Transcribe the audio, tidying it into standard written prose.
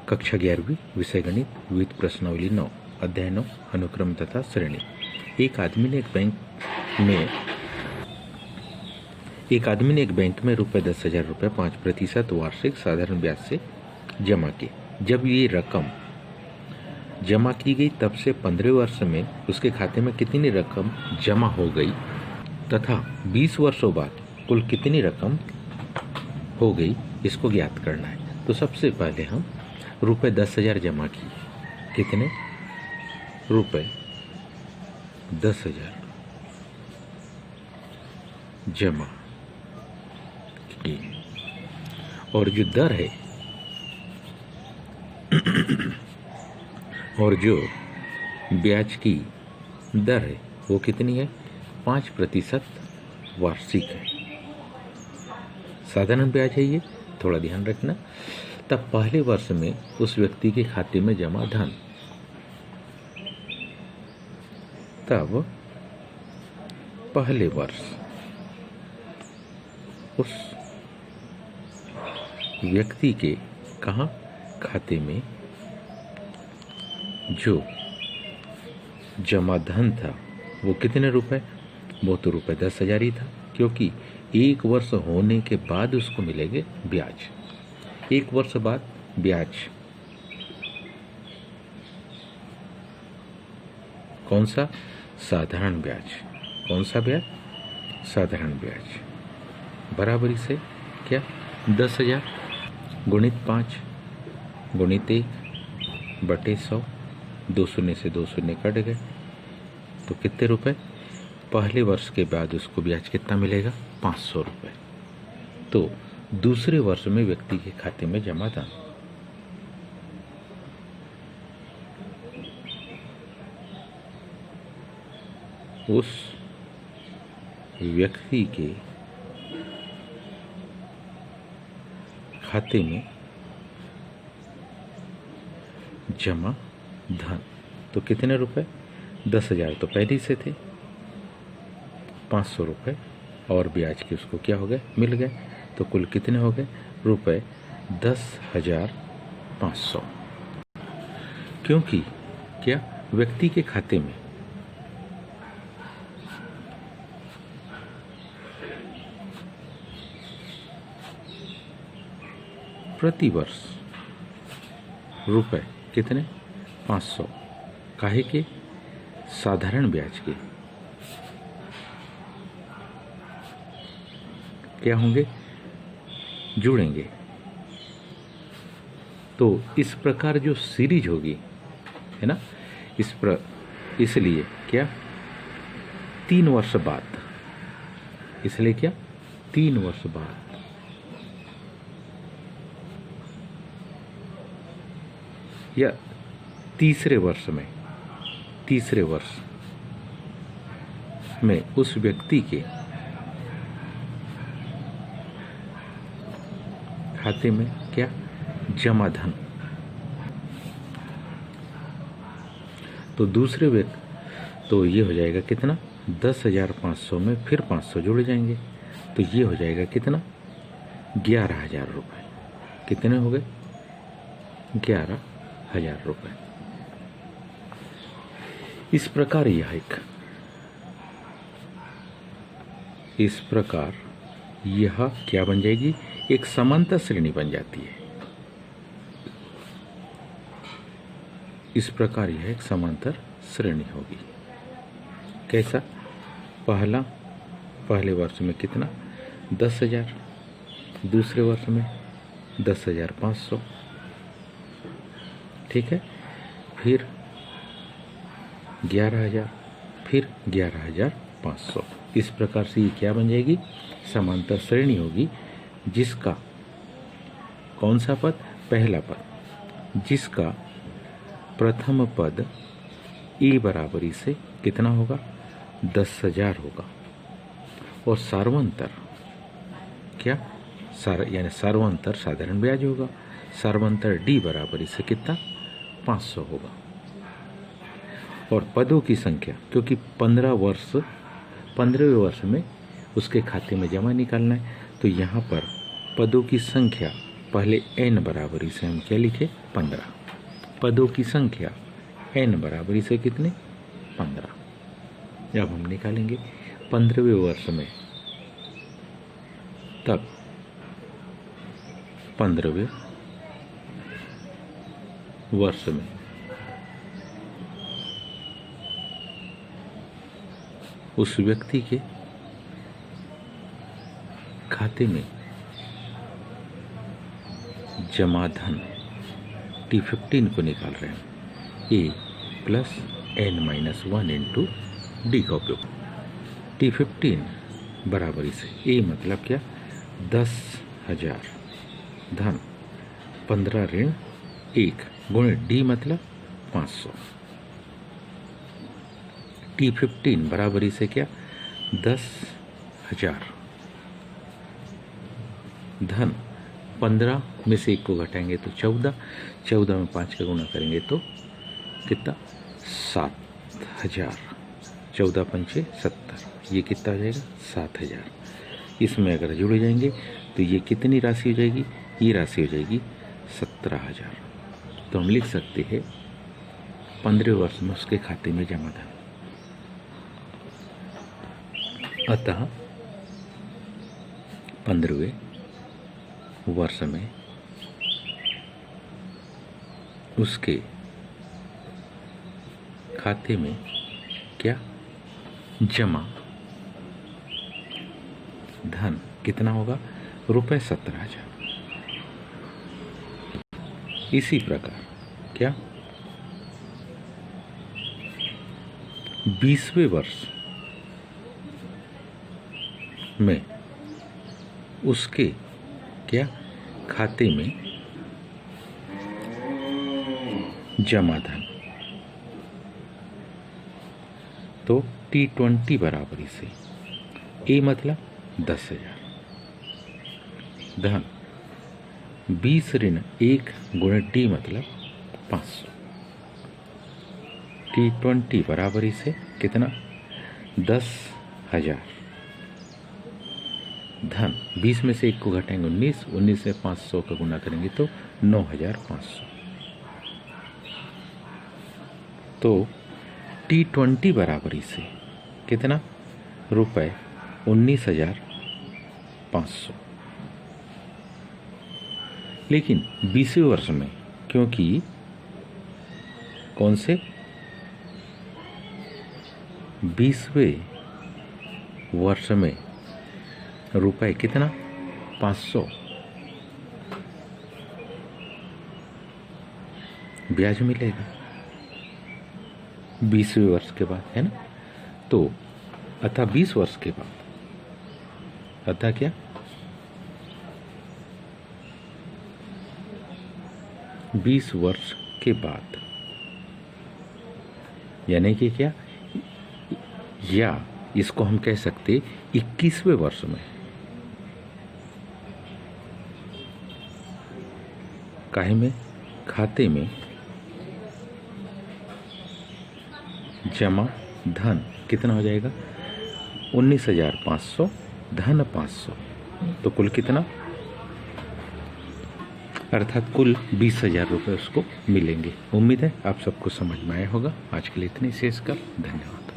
कक्षा 11वीं विषय गणित विविध प्रश्नावली 9 अध्याय 9 अनुक्रम तथा श्रेणी। एक आदमी ने एक बैंक में रुपये 10,000 रुपये 5% वार्षिक साधारण ब्याज से जमा किए। जब ये रकम जमा की गई तब से 15 वर्ष में उसके खाते में कितनी रकम जमा हो गई तथा 20 वर्षों बाद कुल कितनी रकम हो गई, इसको ज्ञात करना है। तो सबसे पहले हम रुपये 10,000 जमा किए। कितने रुपये 10,000 जमा किए और जो दर है और जो ब्याज की दर है वो कितनी है, 5% वार्षिक है। साधारण ब्याज है ये, थोड़ा ध्यान रखना। तब पहले वर्ष में उस व्यक्ति के खाते में जमा धन, तब पहले वर्ष उस व्यक्ति के कहाँ खाते में जो जमा धन था वो कितने रुपए, वो तो रुपये 10,000 ही था, क्योंकि एक वर्ष होने के बाद उसको मिलेंगे ब्याज। एक वर्ष बाद ब्याज कौन सा, साधारण ब्याज। कौन सा ब्याज, साधारण ब्याज। बराबरी से क्या 10,000 गुणित 5 गुणित 1 बटे 100, 2 शून्य से 2 शून्य कट गए, तो कितने रुपए, पहले वर्ष के बाद उसको ब्याज कितना मिलेगा, 500 रुपये। तो दूसरे वर्ष में व्यक्ति के खाते में जमा धन उस व्यक्ति के खाते में जमा धन तो कितने रुपए, 10,000 तो पहले से थे, 500 रुपये और ब्याज के उसको क्या हो गए, मिल गए। तो कुल कितने हो गए, रुपये 10,500। क्योंकि क्या व्यक्ति के खाते में प्रति वर्ष रुपए कितने, 500 काहे के, साधारण ब्याज के क्या होंगे, जुड़ेंगे। तो इस प्रकार जो सीरीज होगी है ना, इसलिए क्या 3 वर्ष बाद, इसलिए क्या 3 वर्ष बाद या तीसरे वर्ष में उस व्यक्ति के खाते में क्या, जमा धन। तो दूसरे व्यक्ति, तो ये हो जाएगा कितना, 10,500 में फिर 500 जुड़ जाएंगे, तो ये हो जाएगा कितना, 11,000 रुपये। कितने हो गए, 11,000 रुपये। इस प्रकार यह क्या बन जाएगी, एक समांतर श्रेणी बन जाती है। इस प्रकार यह एक समांतर श्रेणी होगी। कैसा, पहले वर्ष में कितना, 10,000, दूसरे वर्ष में 10,500, ठीक है, फिर 11,000, फिर 11,500। इस प्रकार से ये क्या बन जाएगी, समांतर श्रेणी होगी, जिसका कौन सा पद, पहला पद, जिसका प्रथम पद ए बराबरी से कितना होगा, 10,000 होगा, और सार्वंतर क्या, यानी सार्वंतर साधारण ब्याज होगा। सार्वंतर डी बराबरी से कितना, 500 होगा। और पदों की संख्या, क्योंकि 15वें वर्ष में उसके खाते में जमा निकालना है, तो यहाँ पर पदों की संख्या पहले n बराबरी से हम क्या लिखे 15। पदों की संख्या n बराबरी से कितने 15। अब हम निकालेंगे 15वें वर्ष में, तब 15वें वर्ष में उस व्यक्ति के खाते में जमा धन T15 को निकाल रहे हैं। A plus n-1 into D का उपयोग। T15 बराबरी से A मतलब क्या 10,000 धन 15 ऋण 1 गुणे D मतलब 500। T15 बराबरी से क्या 10,000 धन 15 में से 1 को घटाएंगे तो 14, 14 में 5 का गुणा करेंगे तो कितना 7,000, 14 पंचे 70, ये कितना हो जाएगा 7,000। इसमें अगर जुड़ जाएंगे तो ये कितनी राशि हो जाएगी, ये राशि हो जाएगी 17,000। तो हम लिख सकते हैं 15वें वर्ष में उसके खाते में जमा धन। अतः 15वें वर्ष में उसके खाते में क्या जमा धन कितना होगा रुपए 17,000। इसी प्रकार क्या 20वें वर्ष में उसके क्या खाते में जमा धन, तो T20 बराबरी से A मतलब 10,000 धन 20 ऋण 1 गुणे D मतलब 500। T20 बराबरी से कितना 10,000 धन 20 में से 1 को घटाएंगे 19, 19 से 500 का गुना करेंगे तो 9,500। तो T20 बराबरी से कितना रुपए 19,500। लेकिन 20वें वर्ष में क्योंकि कौन से 20वें वर्ष में रुपए कितना 500 ब्याज मिलेगा 20वें वर्ष के बाद, है ना। तो अतः 20 वर्ष के बाद, अतः क्या 20 वर्ष के बाद, यानी कि क्या, या इसको हम कह सकते 21वें वर्ष में काहे में खाते में जमा धन कितना हो जाएगा 19,500 धन 500, तो कुल कितना, अर्थात कुल 20,000 रुपये उसको मिलेंगे। उम्मीद है आप सबको समझ में आया होगा। आज के लिए इतने शेष कर, धन्यवाद।